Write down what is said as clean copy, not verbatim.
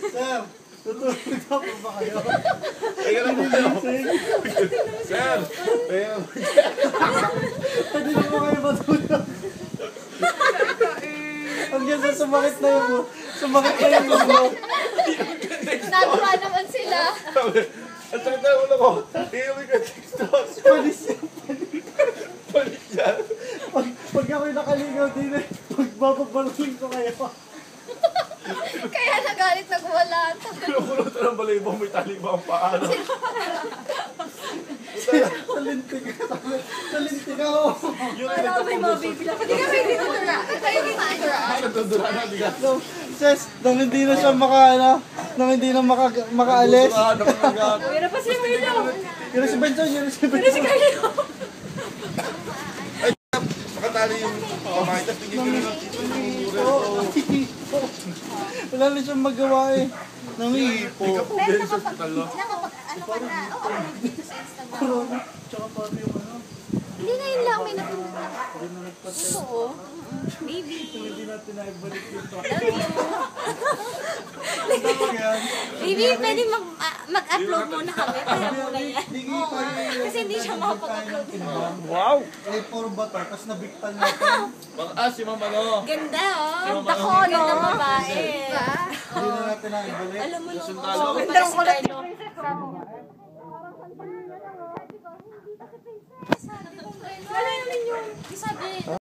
Sir, tutulog na po ba kayo? Teka lang po. Sir! Teka lang po. Pwede na po kayo matulog. Hanggang sa sumakit na yung sumakit na yung ulo. Natuwa naman sila. Ang sakit na ulo ko. Iiwi ka TikTok. Palis yan. Palit yan. Pag ako'y nakaligaw din eh, magbababalusin ko kayo. Kaya nagalit nagwala. Kulot ng balaybang may tali ba ang paa? Salintig ako. Wala may mabibila. Hindi kami dinudura. Kayo dinudura. Nagdudura na bigat. No, Ses, nang hindi na siya nang hindi na makaalis. Pero pa si Milo. Yun si Benson, yun si Benson. Nakatali yung kamay. Tapos tingin ko na ng tito ng mura. Wala na siyang magawa eh. Nangihipo. Hindi ka po din sa hospital, no? Ano ka na? Oo, dito sa Instagram. Corona. Tsaka pati yung ano. Hindi ngayon lang may napunta. Hindi na nagpatay. Oo. Baby. Hindi natin naibalik yung to. Love you. Yan. Baby, pwede mag-upload muna kami. Kaya muna yan. Kasi hindi siya makapag-upload. Wow! Eh, puro bato, tapos nabiktan natin. Si Mama, no? Ganda, oh. Dako, no? Ganda babae. Hindi na natin naibalik. Alam mo naman. Sundalo. Ganda ng kulay, no? Wala naman yun. Sabi,